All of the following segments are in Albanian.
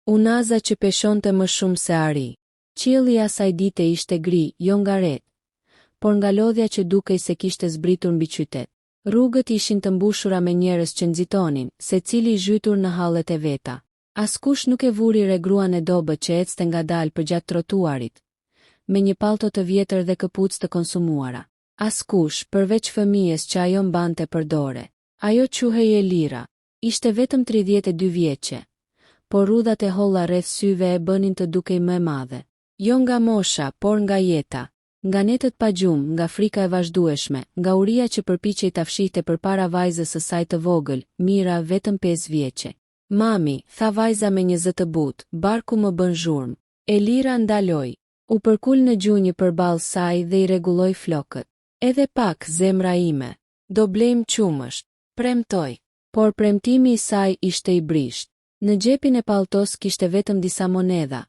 Unaza që peshonte më shumë se ari. Qielli asaj dite ishte gri, jo nga retë, por nga lodhja që dukej se kishte zbritur mbi qytet. Rrugët ishin të mbushura me njerëz që nxitonin, secili zhytur në hallet e veta. Askush nuk e vuri re gruan e dobët që ecte ngadalë përgjatë trotuarit, me një pallto të vjetër dhe këpucë të konsumuara. Askush, përveç fëmijës që ajo mbante për dore. Ajo quhej Elira, ishte vetëm 32 vjeçe, por rrudhat e holla rreth syve e bënin të dukej më e madhe. Jo nga mosha, por nga jeta. Nga netët pa gjumë, nga frika e vazhdueshme, nga uria që përpiqej ta fshihte përpara vajzës së saj të vogël, Mira, vetëm 5 vjeçe. Mami, tha vajza me një zë të butë, barku më bën zhurmë. Elira ndaloi, u përkul në gjunjë përballë saj dhe I rregulloi flokët. Edhe pak, zemra ime, do blejmë qumësht, premtoi. Por premtimi I saj ishte I brisht. Në xhepin e palltos kishte vetëm disa monedha,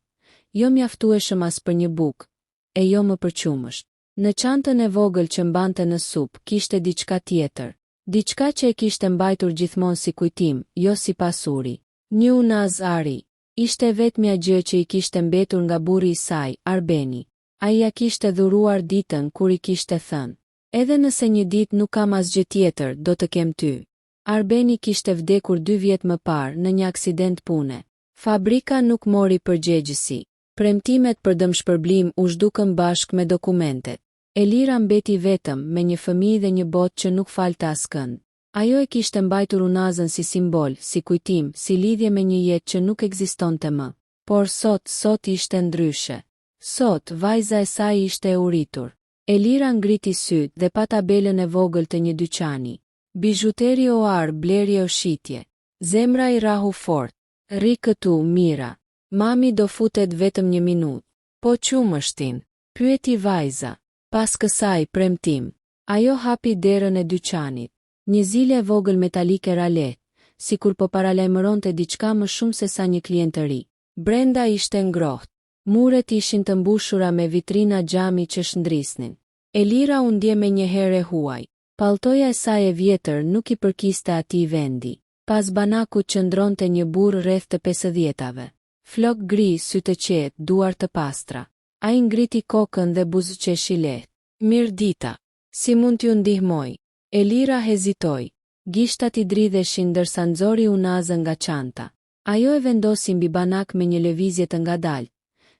jo mjaftueshëm as për një bukë, e jo më për qumësht. Në çantën e vogël që mbante në sup kishte diçka tjetër, diçka që e kishte mbajtur gjithmonë si kujtim, jo si pasuri. Një unaz ari, ishte vetmja gjë që I kishte mbetur nga burri I saj, Arbeni. Ai ja kishte dhuruar ditën kur I kishte thënë: "Edhe nëse një ditë nuk kam asgjë tjetër, do të kem ty." Arbeni kishte vdekur 2 vjet më parë në një aksident pune. Fabrika nuk mori përgjegjësi. Premtimet për dëmshpërblim u zhdukën bashkë me dokumentet. Elira mbeti vetëm me një fëmijë dhe një botë që nuk falte askënd. Ajo e kishte mbajtur unazën si simbol, si kujtim, si lidhje me një jetë që nuk ekzistonte më. Por sot ishte ndryshe. Sot vajza e saj ishte e uritur. Elira ngriti syt dhe pa tabelën e vogël të një dyqani. Bijuteri oar, blerje o shitje. Zemra I rahu fort. "Rri këtu, Mira. Mami do futet vetëm 1 minutë." "Po qumështin?" pyeti vajza. Pas kësaj premtim, ajo hapi derën e dyqanit. Një zile vogël metalike ra lehtë, sikur po paralajmëronte diçka më shumë se sa një klient të ri. Brenda ishte ngrohtë. Muret ishin të mbushura me vitrina xhami që shndrisnin. Elira u ndje me një herë huaj. Palltoja e saj e vjetër nuk I përkiste atij vendi. Pas banakut qëndronte një burr rreth të 50-tave. Flok gri, sy të qetë, duar të pastra. Ai ngriti kokën dhe buzëqeshi lehtë. "Mirëdita, si mund t'ju ndihmoj?" Elira hezitoi. Gishtat I dridheshin ndërsa nxori unazën nga çanta. Ajo e vendosi mbi banak me një lëvizje të ngadalë,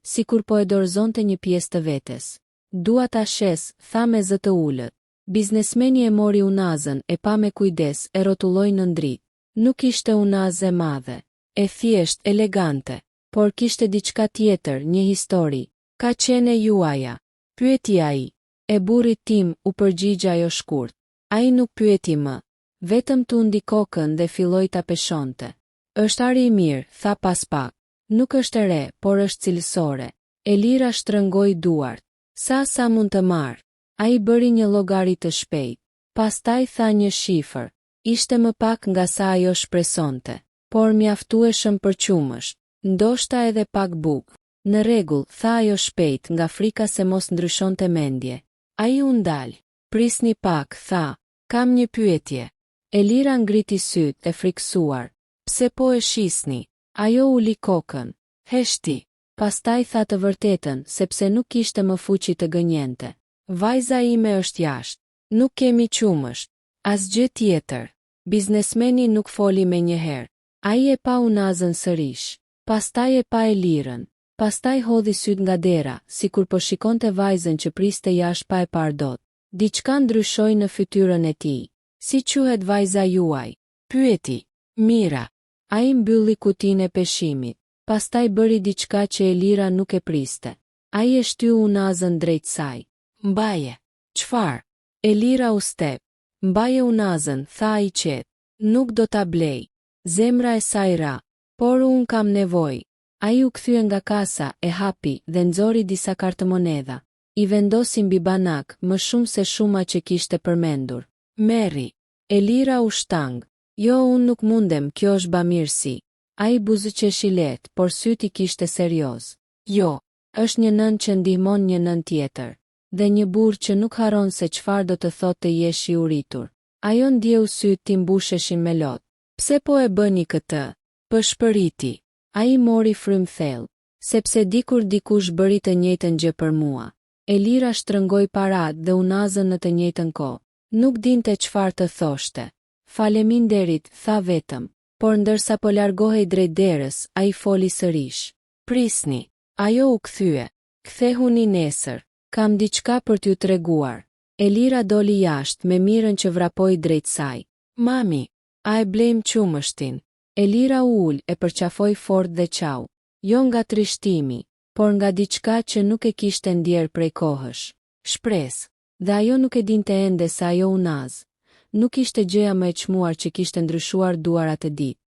sikur po e dorëzonte një pjesë të vetes. "Dua ta shes," tha me zë të ulët. Biznesmeni e mori unazën, e pa me kujdes, e rrotulloi në dritë. Nuk ishte unazë e madhe, e thjesht, elegante, por kishte diçka tjetër, një histori. "Ka qenë e juaja?" pyeti ai. "E burrit tim," u përgjigj ajo shkurt. Ai nuk pyeti më, vetëm tundi kokën dhe filloi ta peshonte. "Është ari I mirë," tha pas pak. "Nuk është e re, por është cilësore." Elira shtrëngoi duart. Sa mund të marr?" Ai bëri një llogari të shpejtë. Pastaj tha një shifër. Ishte më pak nga sa ajo shpresonte, por mjaftueshëm për qumësht, ndoshta edhe pak bukë. "Në rregull," tha ajo shpejt nga frika se mos ndryshonte mendje. Ai u ndal. "Prisni pak," tha. "Kam një pyetje." Elira ngriti syt e friksuar. "Pse po e shisni?" Ajo uli kokën. "Heshti." Pastaj tha të vërtetën, sepse nuk kishte më fuqi të gënjente. "Vajza ime është jashtë. Nuk kemi qumësht. Asgjë tjetër." Biznesmeni nuk foli me një herë. Ai e pa unazën sërish. Pastaj e pa Elirën. Pastaj hodhi syt nga dera, sikur po shikonte vajzën që priste jashtë pa e parë dot. Diçka ndryshoi në fytyrën e tij. "Si quhet vajza juaj?" pyeti. "Mira." Ai mbylli kutinë e peshimit. Pastaj bëri diçka që Elira nuk e priste. Ai e shtyu unazën drejt saj. "Mbaje." "Çfarë?" Elira u step. "Mbaje unazën," tha ai qetë. "Nuk do ta blej." Zemra e saj ra. "Por unë kam nevojë." Ai u kthye nga kasa, e hapi dhe nxori disa kartëmonedha. I vendosi mbi banak, më shumë se shuma që kishte përmendur. "Merri." Elira u shtang. "Jo, unë nuk mundem, kjo është bamirësi." Ai buzëqeshi lehtë, por syti kishte serioz. "Jo, është një nën që ndihmon një nën tjetër. Dhe një burr që nuk haron se çfarë do të thotë të jesh I uritur." Ajo ndjeu syt ti mbusheshin me lot. "Pse po e bëni këtë?" Pëshpëriti. Ai mori frym thellë, sepse dikur dikush bëri të njëjtën gjë për mua. Elira shtrëngoi paratë dhe unazën në të njëjtën kohë. Nuk dinte çfarë të thoshte. Faleminderit, tha vetëm, por ndërsa po largohej drejt derës, ai foli sërish. Prisni. Ajo u kthye. Kthehuni nesër. Kam diçka për t'ju treguar. Elira doli jashtë me Mirën që vrapoi drejt saj. Mami, a e blejmë qumështin? Elira u ul e përqafoi fort dhe qau. Jo nga trishtimi, por nga diçka që nuk e kishte ndjer prej kohësh. Shpresë. Dhe ajo nuk e dinte ende se ajo unaz. Nuk ishte gjëja më e çmuar që kishte ndryshuar duar atë ditë.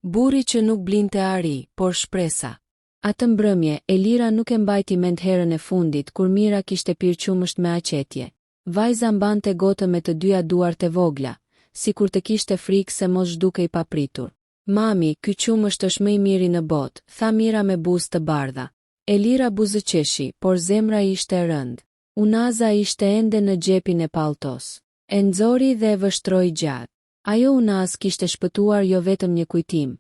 Burri që nuk blinte ari, por shpresa. Atë mbrëmje, Elira nuk e mbajti mend herën e fundit kur Mira kishte pirë qumësht me aqetje. Vajza mbante gotën me të dyja duart e vogla, sikur të kishte frikë se mos zhdukej papritur. Mami, ky qumësht është më i miri në botë, tha Mira me buzë të bardha. Elira buzëqeshi, por zemra ishte e rëndë. Unaza ishte ende në xhepin e palltos. E nxori dhe e vështroi gjatë. Ajo unaz kishte shpëtuar jo vetëm një kujtim,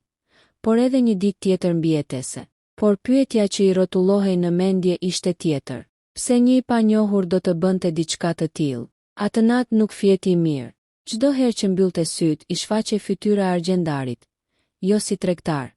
por edhe një ditë tjetër mbijetese. Por pyetja që i rrotullohej në mendje ishte tjetër. Pse një i panjohur do të bënte diçka të tillë? Atë natë nuk fjeti mirë. Çdo herë që mbyllte syt, i shfaqej fytyra e argjendarit, jo si tregtar,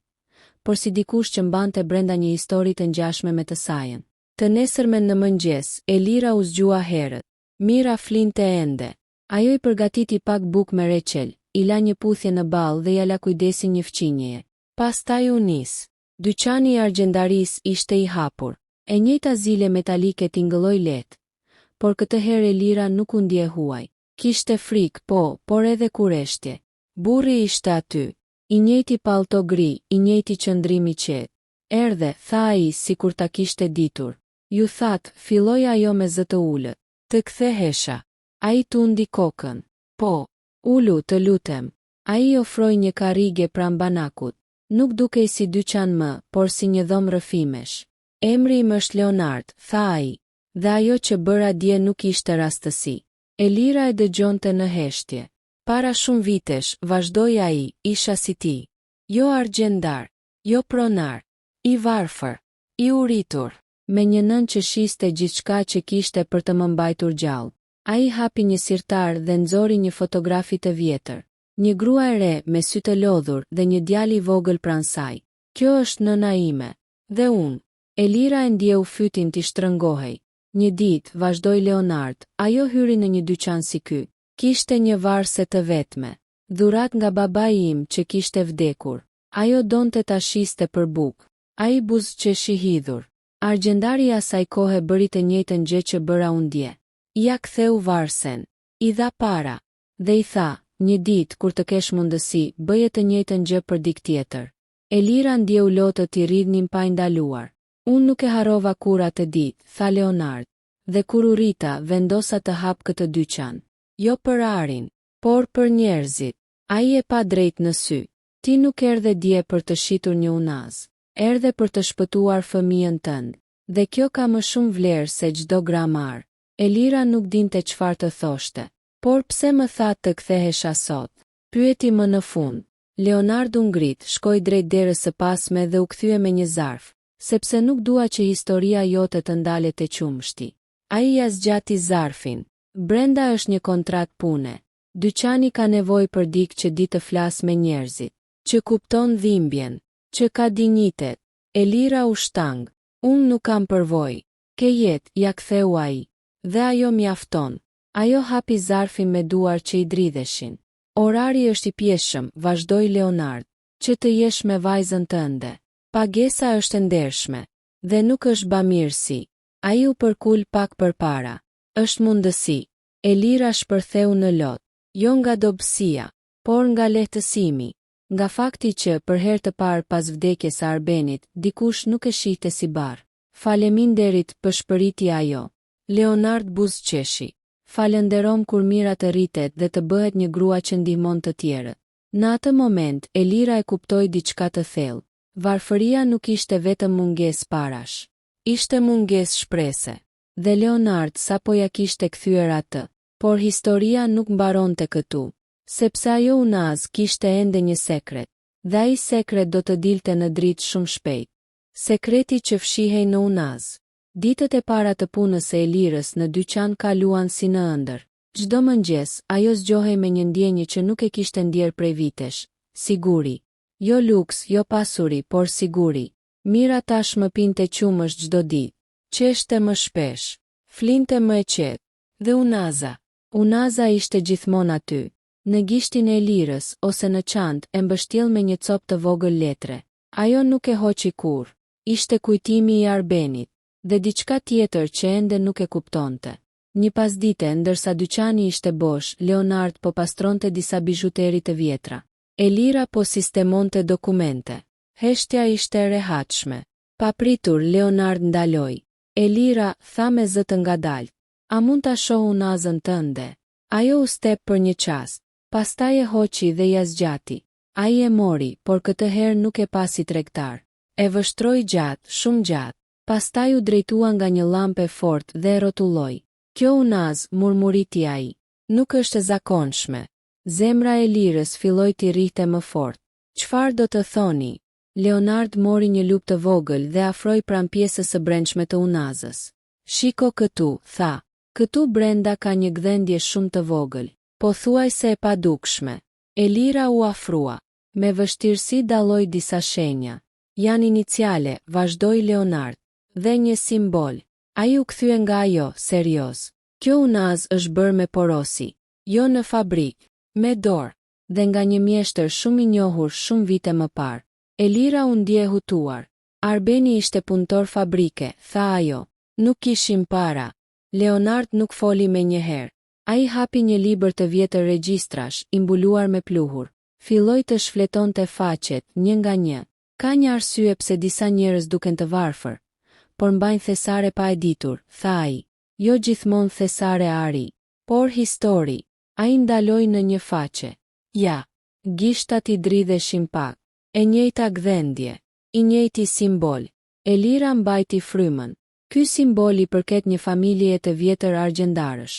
por si dikush që mbante brenda një histori të ngjashme me të sajën. Të nesërmen në mëngjes, Elira u zgjua herët. Mira flinte ende. Ajo i përgatiti pak bukë me reçel, i la një puthje në ballë dhe ja la kujdesin një fqinjeje. Pastaj u nis. Dyqani i argjendaris ishte i hapur. E njëjta zile metalike tingëlloi lehtë, por këtë herë Elira nuk u ndje huaj. Kishte frikë, por edhe kureshtje. Burri ishte aty. I njëjti pallto gri, i njëjti qëndrim i qetë. Erdhe, tha ai, sikur ta kishte ditur. Ju thatë, filloi ajo me zë të ulët. Të kthehesha. Ai tundi kokën. Po, ulu, të lutem. Ai ofroi një karrige pranë banakut. Nuk dukej si dyqan më, por si një dhomë rrëfimesh. Emri im është Leonard, tha ai. Dhe ajo që bëra dje nuk ishte rastësi. Elira e dëgjonte në heshtje. Para shumë vitesh, vazhdoi ai, isha si ti. Jo argjendar, jo pronar, i varfër, i uritur, me një nën që shiste gjithçka që kishte për të më mbajtur gjallë. Ai hapi një sirtar dhe nxori një fotografi të vjetër. Një grua e re me sy të lodhur dhe një djalë i vogël pranë saj. Kjo është nëna ime. Dhe unë. Elira e ndjeu fytin t'i shtrëngohej. Një ditë, vazhdoi Leonard, ajo hyri në një dyqan si ky. Kishte një varse të vetme. Dhurat nga babai im që kishte vdekur. Ajo donte ta shiste për bukë. Ai buzëqeshi hidhur. Argjendari asaj kohe bëri të njëjtën gjë që bëra unë dje. Ja ktheu varsen. I dha para. Dhe i tha, një ditë kur të kesh mundësi, bëje të njëjtën gjë për dikë tjetër. Elira ndjeu lotët i rridhnin pa ndaluar. Unë nuk e harrova kur atë ditë, tha Leonard. Dhe kur u rrita, vendosa të hap këtë dyqan. Jo për arin, por për njerëzit. Ai e pa drejt në sy. Ti nuk erdhe dje për të shitur një unaz. Erdhe për të shpëtuar fëmijën tënd. Dhe kjo ka më shumë vlerë se çdo gram ar. Elira nuk dinte çfarë të thoshte. Por pse më tha të kthehesha sot? Pyeti më në fund. Leonardo ngrit, shkoi drejt derës së pasme dhe u kthye me një zarf, sepse nuk dua që historia jote të ndalet te qumshti. Ai ja zgjati zarfin. Brenda është një kontratë pune. Dyqani ka nevojë për dikë që di të flas me njerëzit, që kupton dhimbjen, që ka dinjitet. Elira u shtang. Unë nuk kam përvojë. Ke jetë, ja ktheu ai. Dhe ajo mjafton. Ajo hapi zarfin me duar që i dridheshin. Orari është i pjeshëm, vazhdoi Leonard, që të jesh me vajzën tënde. Pagesa është ndershme, dhe nuk është bamirësi. Ai u përkul pak përpara. Është mundësi. Elira shpërtheu në lot, jo nga dobësia, por nga lehtësimi, nga fakti që për herë të parë pas vdekjes së Arbenit, dikush nuk e shihte si barr. Faleminderit, përshpëriti ajo. Leonard buzëqeshi. Falenderom kur Mira të rritet dhe të bëhet një grua që ndihmon të tjerët. Në atë moment, Elira e kuptoi diçka të thellë. Varfëria nuk ishte vetëm mungesë parash. Ishte mungesë shprese. Dhe Leonard sapo ja kishte kthyer atë. Por historia nuk mbaronte këtu. Sepse ajo unaz kishte ende një sekret. dhe ai sekret do të dilte në dritë shumë shpejt. Sekreti që fshihej në Unaz. Ditët e para të punës së Elirës në dyqan kaluan si në ëndër. Çdo mëngjes, ajo zgjohej me një ndjenjë që nuk e kishte ndjer prej vitesh. Siguri. Jo luks, jo pasuri, por siguri. Mira tash më pinte qumësh çdo ditë. Qeshte më shpesh. Flinte më e qetë. Dhe Unaza ishte gjithmonë aty. Në gishtin e Elirës ose në çantë e mbështjell me një copë të vogël letre. Ajo nuk e hoqi kurrë. Ishte kujtimi i Arbenit dhe diçka tjetër që ende nuk e kuptonte. Një pasdite, ndërsa dyqani ishte bosh, Leonard po pastronte disa bijuteri të vjetra. Elira po sistemonte dokumente. Heshtja ishte e rehatshme. Papritur, Leonard ndaloi. Elira tha me zë të ngadalt. A mund ta shoh Unazën tënde? Ajo u step për një çast. Pastaj e hoqi dhe ja zgjati. Ai e mori, por këtë herë nuk e pasi tregtar. E vështroi gjatë, shumë gjatë. Pastaj u drejtua nga një llampë fort dhe e rrotulloi. Kjo Unaz, murmuriti ai. Nuk është e zakonshme. Zemra e Elirës filloi të rrihte më fort. Çfarë do të thoni? Leonard mori një lupë të vogël dhe afroi pranë pjesës së brendshme të Unazës. Shiko këtu, tha. Këtu brenda ka një gdhendje shumë të vogël, pothuajse e padukshme. Elira u afrua. Me vështirësi dalloi disa shenja. Janë iniciale, vazhdoi Leonard. Dhe një simbol. Ai u kthye nga ajo, serioz. Kjo Unaz është bërë me porosi. Jo në fabrikë, me dorë. Dhe nga një mjeshtër shumë i njohur shumë vite më parë. Elira u ndje hutuar. Arbeni ishte punëtor fabrike, tha ajo. Nuk kishim para. Leonard nuk foli me një herë. Ai hapi një libër të vjetër regjistrash, i mbuluar me pluhur. Filloi të shfletonte faqet, një nga një. Ka një arsye pse disa njerëz duken të varfër, por mbajnë thesare pa e ditur, tha ai. Jo gjithmonë thesare ari, por histori. Ai ndaloi në një faqe. Ja, gishtat i dridheshin pak. E njëjta gdhendje, i njëjti simbol. Elira mbajti frymën. Ky simbol i përket një familjeje të vjetër argjendarësh.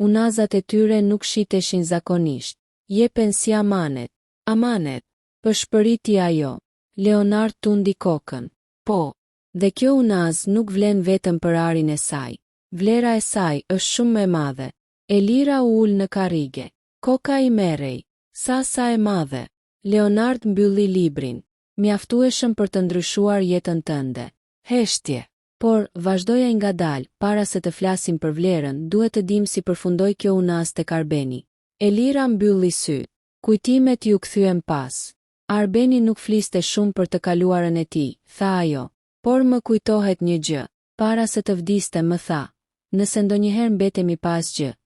Unazat e tyre nuk shiteshin zakonisht. Jepen si amanet. Amanet. Përshpëriti ajo. Leonard tundi kokën. Po. Dhe kjo Unaz nuk vlen vetëm për arin e saj. Vlera e saj është shumë më e madhe. Elira u ul në karrige. Koka i merrej. Sa e madhe. Leonard mbylli librin. Mjaftueshëm për të ndryshuar jetën tënde. Heshtje. Por, vazhdoi ai ngadalë, para se të flasim për vlerën, duhet të dim si përfundoi kjo Unaz tek Arbeni. Elira mbylli syt. Kujtimet ju kthyen pas. Arbeni nuk fliste shumë për të kaluarën e tij, tha ajo. Por më kujtohet një gjë. Para se të vdiste më tha. Nëse ndonjëherë mbetemi pas gjë,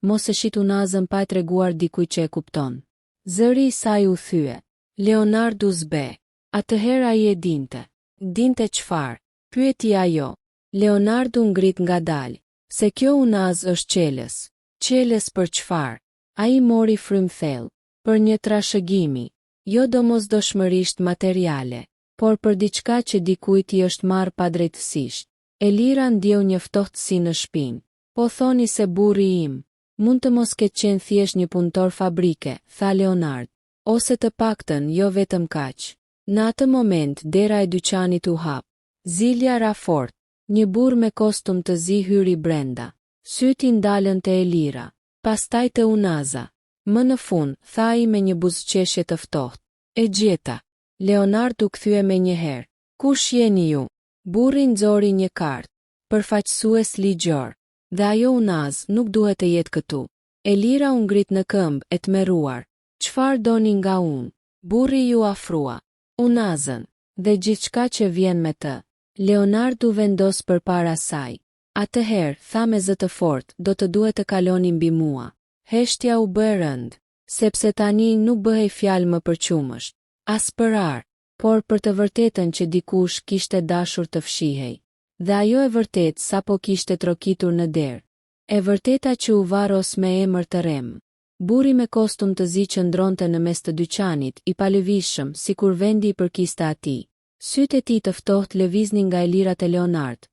mos e shit Unazën pa e treguar dikujt që e kupton. Zëri i saj u thye. Leonard u zbe. Atëherë ai e dinte. Dinte çfarë? Pyeti ajo. Leonard u ngrit ngadalë. Se kjo Unaz është qelës. Qelës për çfarë? Ai mori frym thellë. Për një trashëgimi. Jo domosdoshmërisht materiale, por për diçka që dikujt i është marrë padrejtësisht. Elira ndjeu një ftohtësi në shpinë. Po thoni se burri im mund të mos ketë qenë thjesht një punëtor fabrike, tha Leonard. Ose të paktën jo vetëm kaq. Në atë moment dera e dyqanit u hap. Zilja ra fort. Një burr me kostum të zi hyri brenda. Syti ndalën te Elira. Pastaj te Unaza. Më në fund, tha ai me një buzëqeshje të ftohtë. E gjeta. Leonard u kthye me një herë. Kush jeni ju? Burri nxori një kartë. Përfaqësues ligjor. Dhe ajo Unaz nuk duhet të jetë këtu. Elira u ngrit në këmbë e tmerruar. Çfarë doni nga unë? Burri ju afrua. Unazën. Dhe gjithçka që vjen me të. Leonard u vendos përpara saj. Atëherë, tha me zë të fortë, do të duhet të kaloni mbi mua. Heshtja u bë rënd, sepse tani nuk bëhej fjalë më për qumësht, as për ar, por për të vërtetën që dikush kishte dashur të fshihej. Dhe ajo e vërtet sapo kishte trokitur në derë. E vërteta që u varros me emër të rem. Burri me kostum të zi qëndronte në mes të dyqanit, i palëvizshëm, sikur vendi i përkiste atij. Sytë e tij të ftohtë lëviznin nga Elirat e Leonard.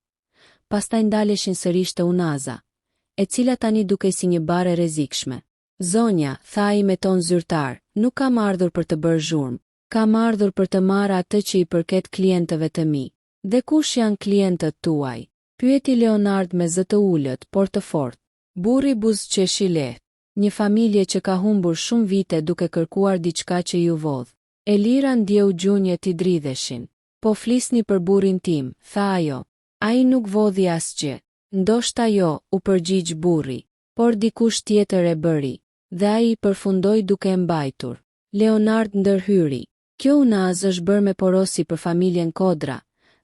Pastaj ndaleshin sërish te Unaza, e cila tani dukej si një bare rrezikshme. Zonja, tha ai me ton zyrtar, nuk kam ardhur për të bërë zhurmë, Kam ardhur për të marrë atë që i përket klientëve të mi. Dhe kush janë klientët tuaj? Pyeti Leonard me zë të ulët, por të fortë. Burri buzëqeshi lehtë. Një familje që ka humbur shumë vite duke kërkuar diçka që ju vodh. Elira ndjeu gjunjët i dridheshin. Po flisni për burrin tim, tha ajo. Ai nuk vodhi asgjë. Ndoshta jo, u përgjigj burri, por dikush tjetër e bëri, dhe ai i përfundoi duke e mbajtur. Leonard ndërhyri. Kjo unazë është bërë me porosi për familjen Kodra,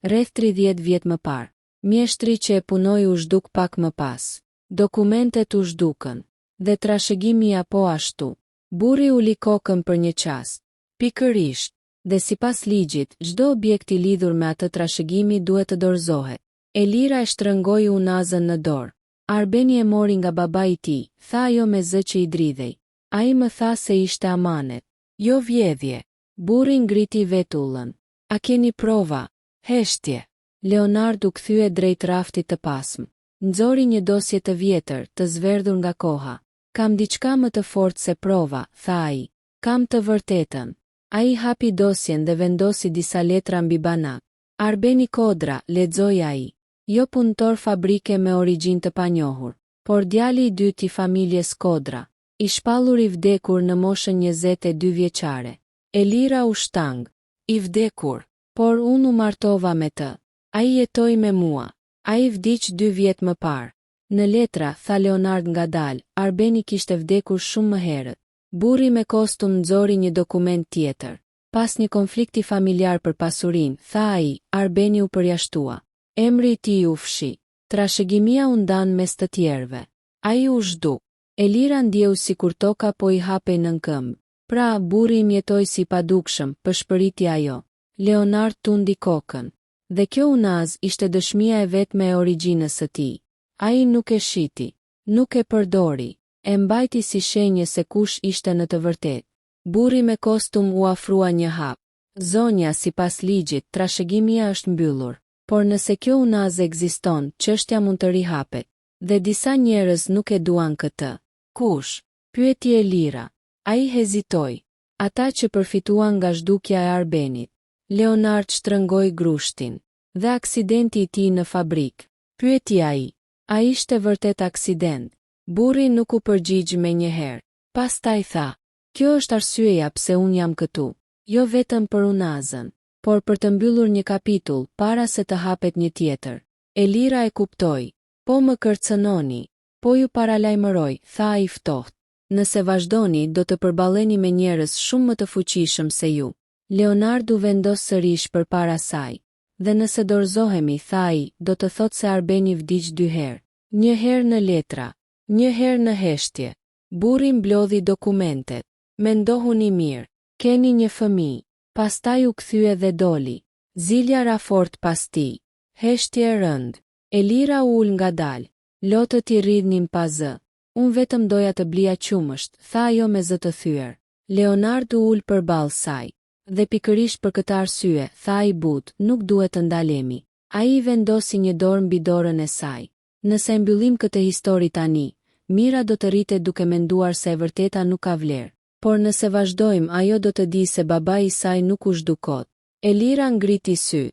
rreth 30 vjet më parë. Mjeshtri që e punoi u zhduk pak më pas. Dokumentet u zhdukën. Dhe trashëgimi apo ashtu. Burri uli kokën për një çast. Pikërisht, dhe sipas ligjit, çdo objekt i lidhur me atë trashëgimi duhet të dorëzohet. Elira e shtrëngoi unazën në dorë. Arbeni e mori nga baba i tij, tha ajo me zë që i dridhej. Ai më tha se ishte amanet. Jo vjedhje. Burri ngriti vetullën. A keni prova? Heshtje. Leonard u kthye drejt raftit të pasëm. Nxori një dosje të vjetër, të zverdhur nga koha. Kam diçka më të fortë se prova, tha ai. Kam të vërtetën. Ai hapi dosjen dhe vendosi disa letra mbi banak. Arbeni Kodra, lexoi ai. Jo punëtor fabrike me origjinë të panjohur, por djali i dytë i familjes Kodra, i shpallur i vdekur në moshën 22 vjeçare. Elira u shtang. I vdekur, por unë u martova me të. Ai jetoi me mua. Ai vdiq 2 vjet më parë. Në letra, tha Leonard ngadalë, Arbeni kishte vdekur shumë më herët. Burri me kostum nxori një dokument tjetër. Pas një konflikti familjar për pasurinë, tha ai, Arbeni u përjashtua. Emri i tij u fshi. Trashëgimia u ndan mes të tjerëve. Ai u zhduk. Elira ndjeu sikur toka po i hapej nën këmbë. Pra, burri im jetoi si padukshëm, përshpëriti ajo. Leonard tundi kokën. Dhe kjo unazë ishte dëshmia e vetme e origjinës së tij. Ai nuk e shiti, nuk e përdori, e mbajti si shenjë se kush ishte në të vërtetë. Burri me kostum u afrua një hap. Zonja, sipas ligjit, trashëgimia është mbyllur. Por nëse kjo unazë ekziston, çështja mund të rihapet. Dhe disa njerëz nuk e duan këtë. Kush? Pyeti Elira. Ai hezitoi. Ata që përfituan nga zhdukja e Arbenit. Leonard shtrëngoi grushtin. Dhe aksidenti i tij në fabrik. Pyeti ai. A ishte vërtet aksident? Burri nuk u përgjigj menjëherë. Pastaj tha. Kjo është arsyeja pse unë jam këtu. Jo vetëm për unazën, por për të mbyllur një kapitull para se të hapet një tjetër. Elira e kuptoi. Po më kërcënoni. Po ju paralajmëroj, tha ai ftohtë. Nëse vazhdoni, do të përballeni me njerëz shumë më të fuqishëm se ju. Leonardo vendos sërish përpara saj. Dhe nëse dorëzohemi, tha ai, do të thotë se Arbeni vdiq 2 herë. Një herë në letra, një herë në heshtje. Burri mblodhi dokumentet. Mendohuni mirë. Keni një fëmijë. Pastaj u kthye dhe doli. Zilja ra fort pas tij. Heshtje e rënd. Elira u ul ngadalë. Lotët i rridhnin pa zë. Unë vetëm doja të blija qumësht, tha ajo me zë të thyer. Leonard u ul përballë saj. Dhe pikërisht për këtë arsye, tha ai but, nuk duhet të ndalemi. Ai vendosi një dorë mbi dorën e saj. Nëse mbyllim këtë histori tani, Mira do të rritet duke menduar se e vërteta nuk ka vlerë. Por nëse vazhdojmë, ajo do të di se babai i saj nuk u zhdukot. Elira ngriti sy.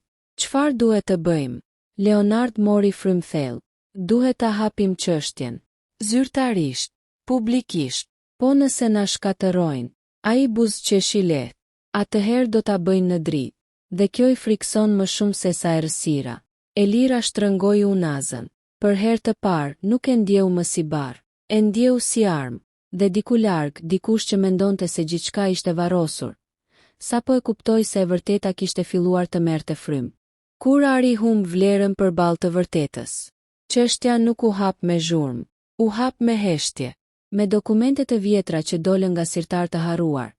Çfarë duhet të bëjmë? Leonard mori frymthell. Duhet ta hapim çështjen. Zyrtarisht, publikisht. Po nëse na shkatërrojnë, ai buzëqeshi lehtë. Atëherë do ta bëjnë në dritë. Dhe kjo i frikson më shumë se sa errësira. Elira shtrëngoi unazën. Për herë të parë, nuk e ndjeu më si barr. E ndjeu si armë. Dhe diku larg, dikush që mendonte se gjithçka ishte varrosur. Sapo e kuptoi se e vërteta kishte filluar të merrte frym. Kur ari humb vlerën përballë të vërtetës. Çështja nuk u hap me zhurmë, u hap me heshtje, me dokumente të vjetra që dolën nga sirtar të harruar,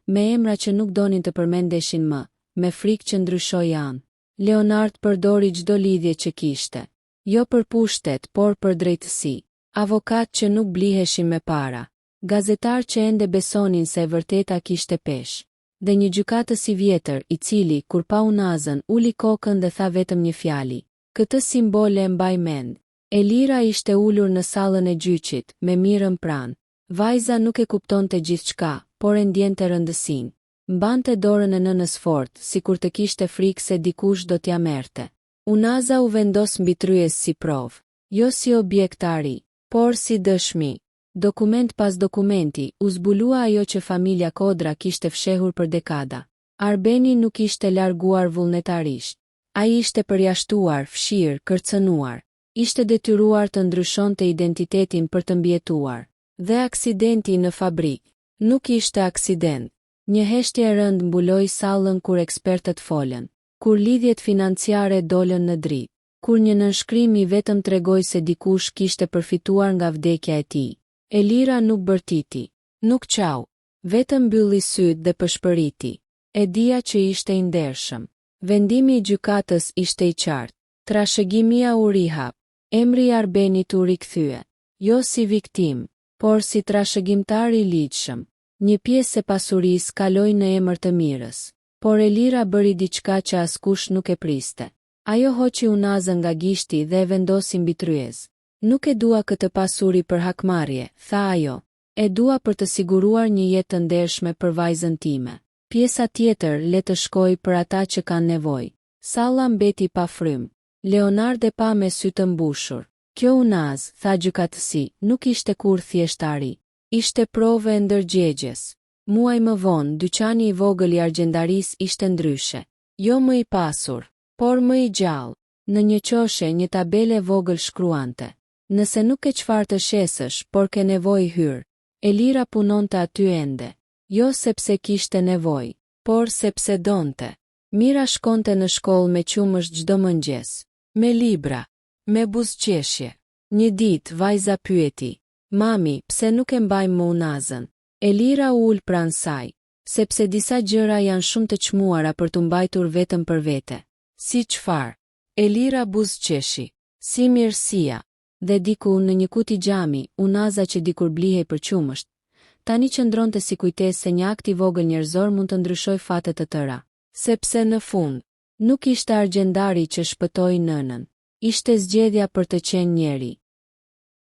me emra që nuk donin të përmendeshin më, me frikë që ndryshoi anë. Leonard përdori çdo lidhje që kishte, jo për pushtet, por për drejtësi. Avokat që nuk bliheshin me para, gazetar që ende besonin se e vërteta kishte peshë, dhe një gjykatës i vjetër i cili, kur pa unazën, uli kokën dhe tha vetëm një fjali. Këtë simbole e mbaj mend. Elira ishte ulur në sallën e gjyqit, me Mirën pranë. Vajza nuk e kuptonte gjithçka, por e ndjente rëndësinë. Mbante dorën e nënës fort, sikur të kishte frikë se dikush do t'ja merrte. Unaza u vendos mbi tryez si provë, jo si objekt ari, por si dëshmi. Dokument pas dokumenti, u zbulua ajo që familja Kodra kishte fshehur për dekada. Arbeni nuk ishte larguar vullnetarisht. Ai ishte përjashtuar, fshirë, kërcënuar. Ishte detyruar të ndryshonte identitetin për të mbijetuar. Dhe aksidenti në fabrik nuk ishte aksident. Një heshtje e rëndë mbuloi sallën kur ekspertët folën, kur lidhjet financiare dolën në dritë, kur një nënshkrim i vetëm tregoi se dikush kishte përfituar nga vdekja e tij. Elira nuk bërtiti, nuk qau, vetëm mbylli sytë dhe pëshpëriti. E dija që ishte i ndershëm. Vendimi i gjykatës ishte i qartë. Trashëgimia u rihap. Emri i Arbenit u rikthye, jo si viktim, por si trashëgimtar i ligjshëm. Një pjesë e pasurisë kaloi në emër të mirës, por Elira bëri diçka që askush nuk e priste. Ajo hoqi Unazën nga gishti dhe e vendosi mbi tryez. Nuk e dua këtë pasuri për hakmarrje, tha ajo. E dua për të siguruar një jetë të ndershme për vajzën time. Pjesa tjetër le të shkojë për ata që kanë nevojë. Salla mbeti pa frym. Leonard e pa me sy të mbushur. Kjo Unaz, tha gjykatësi, nuk ishte kur thjeshtari. Ishte provë e ndërgjegjes. Muaj më vonë, dyqani i vogël i argjendaris ishte ndryshe. Jo më i pasur, por më i gjallë. Në një qoshe një tabele vogël shkruante. Nëse nuk e çfarë të shesësh, por ke nevojë hyr. Elira punonte aty ende. Jo sepse kishte nevojë, por sepse donte. Mira shkonte në shkollë me qumësh çdo mëngjes, me libra, me buzëqeshje. Një ditë vajza pyeti, mami, pse nuk e mbajmë më Unazën? Elira u ul pranë saj, sepse disa gjëra janë shumë të çmuara për t'u mbajtur vetëm për vete. Si çfarë? Elira buzëqeshi, si mirësia, dhe diku në një kuti xhami, Unaza që dikur blihej për qumësht, tani qëndronte si kujtesë se një akt i vogël njerëzor mund të ndryshojë fate të tëra. Sepse në fund, nuk ishte argjendari që shpëtoi nënën, ishte zgjedhja për të qenë njeri.